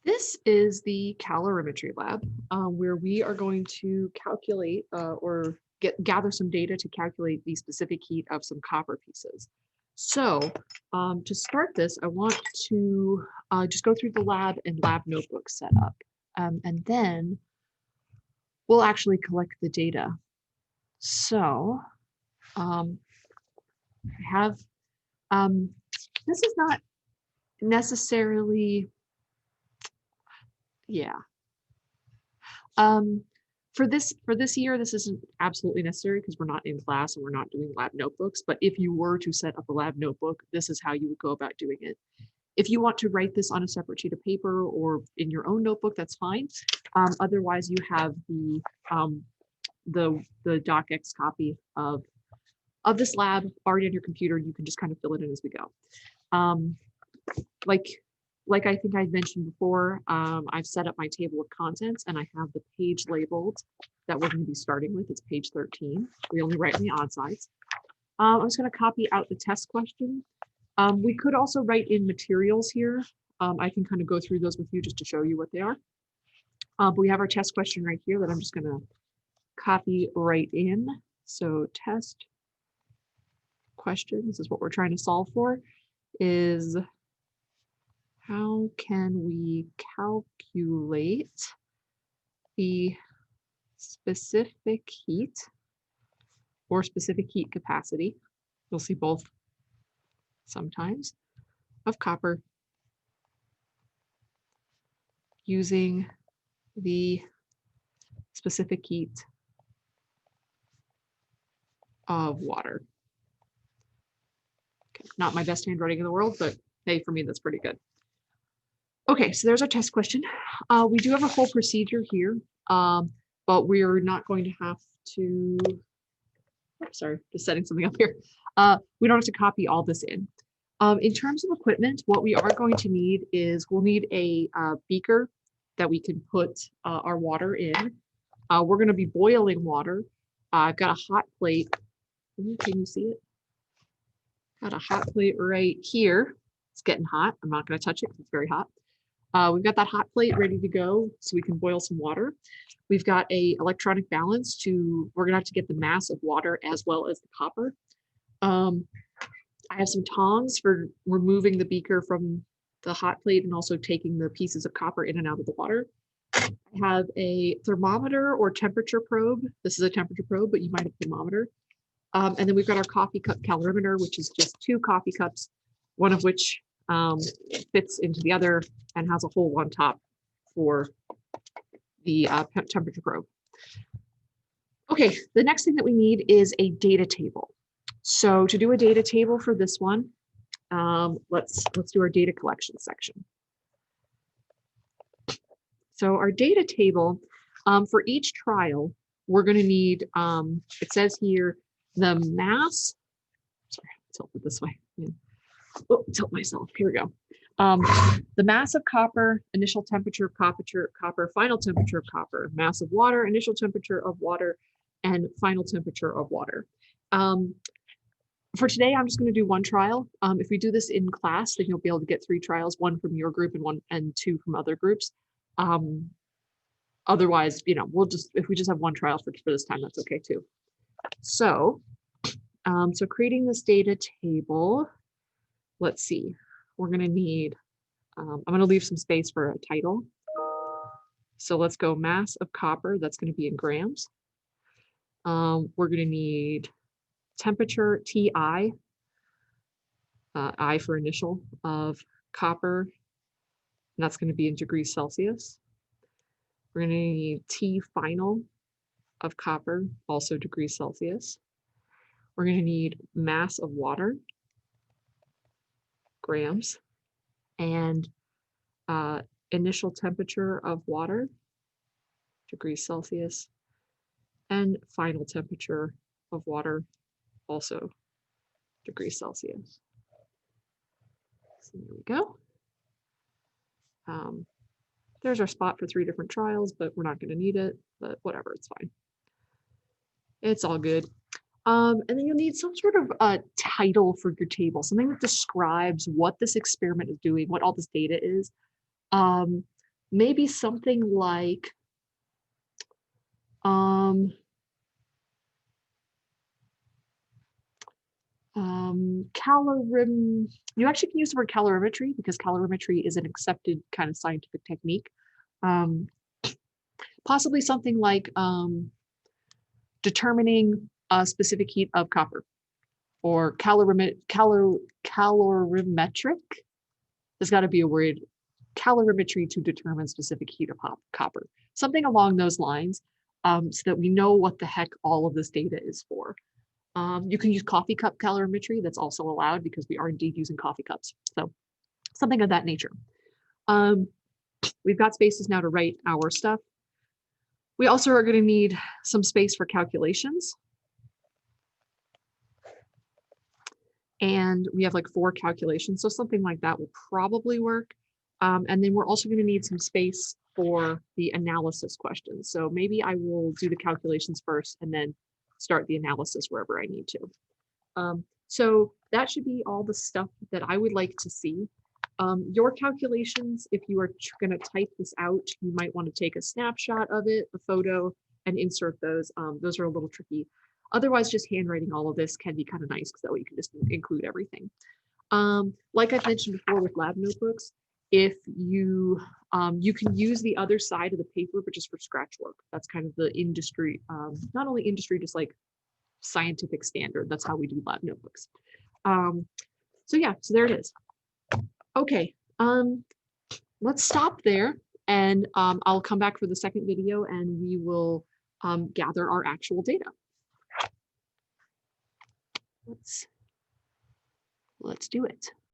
This is the calorimetry lab, where we are going to calculate or gather some data to calculate the specific heat of some copper pieces. So to start this, I want to just go through the lab and lab notebook setup. And then we'll actually collect the data. So I have, this is not necessarily, yeah. For this year, this isn't absolutely necessary because we're not in class and we're not doing lab notebooks. But if you were to set up a lab notebook, this is how you would go about doing it. If you want to write this on a separate sheet of paper or in your own notebook, that's fine. Otherwise, you have the docx copy of this lab already on your computer. You can just kind of fill it in as we go. Like I think I mentioned before, I've set up my table of contents and I have the page labeled that we're going to be starting with. It's page 13. We only write on the odd sides. I'm just going to copy out the test question. We could also write in materials here. I can kind of go through those with you just to show you what they are. But we have our test question right here that I'm just going to copy right in. So test question, this is what we're trying to solve for, is how can we calculate the specific heat or specific heat capacity, you'll see both sometimes, of copper using the specific heat of water. Okay, not my best handwriting in the world, but hey, for me, that's pretty good. Okay, so there's our test question. We do have a whole procedure here, but we're not going to have to, sorry, just setting something up here. We don't have to copy all this in. In terms of equipment, what we are going to need is we'll need a beaker that we can put our water in. We're going to be boiling water. I've got a hot plate. Can you see it? Got a hot plate right here. It's getting hot. I'm not going to touch it because it's very hot. We've got that hot plate ready to go so we can boil some water. We've got a electronic balance we're gonna have to get the mass of water as well as the copper. I have some tongs for removing the beaker from the hot plate and also taking the pieces of copper in and out of the water. I have a thermometer or temperature probe. This is a temperature probe, but you might have a thermometer. And then we've got our coffee cup calorimeter, which is just 2 coffee cups, one of which fits into the other and has a hole on top for the temperature probe. Okay, the next thing that we need is a data table. So to do a data table for this one, let's do our data collection section. So our data table, for each trial, we're going to need, it says here, the mass, sorry, tilt it this way. Oh, tilt myself, here we go. The mass of copper, initial temperature of copper, final temperature of copper, mass of water, initial temperature of water, and final temperature of water. For today, I'm just going to do one trial. If we do this in class, then you'll be able to get 3 trials, 1 from your group and 2 from other groups. Otherwise, if we just have 1 trial for this time, that's okay too. So creating this data table, let's see, we're going to need, I'm going to leave some space for a title. So let's go mass of copper, that's going to be in grams. We're going to need temperature, TI, I for initial, of copper, and that's going to be in degrees Celsius. We're going to need T final of copper, also degrees Celsius. We're going to need mass of water, grams, and initial temperature of water, degrees Celsius, and final temperature of water, also degrees Celsius. So there we go. There's our spot for 3 different trials, but we're not going to need it, but whatever, it's fine. It's all good. And then you'll need some sort of a title for your table, something that describes what this experiment is doing, what all this data is. maybe something like um, you actually can use the word calorimetry because calorimetry is an accepted kind of scientific technique. Um, possibly something like determining a specific heat of copper, or calorimetric. There's got to be a word, calorimetry to determine specific heat of copper. Something along those lines, so that we know what the heck all of this data is for. You can use coffee cup calorimetry. That's also allowed because we are indeed using coffee cups. So something of that nature. We've got spaces now to write our stuff. We also are going to need some space for calculations. And we have like 4 calculations, so something like that will probably work. And then we're also going to need some space for the analysis questions. So maybe I will do the calculations first and then start the analysis wherever I need to. So that should be all the stuff that I would like to see. Your calculations, if you are going to type this out, you might want to take a snapshot of it, a photo, and insert those. Those are a little tricky. Otherwise, just handwriting all of this can be kind of nice because that way you can just include everything. Like I've mentioned before with lab notebooks, if you you can use the other side of the paper, but just for scratch work. That's kind of the industry, not only industry, just like scientific standard. That's how we do lab notebooks. So yeah, so there it is. Okay, let's stop there, and I'll come back for the second video and we will gather our actual data. Let's do it.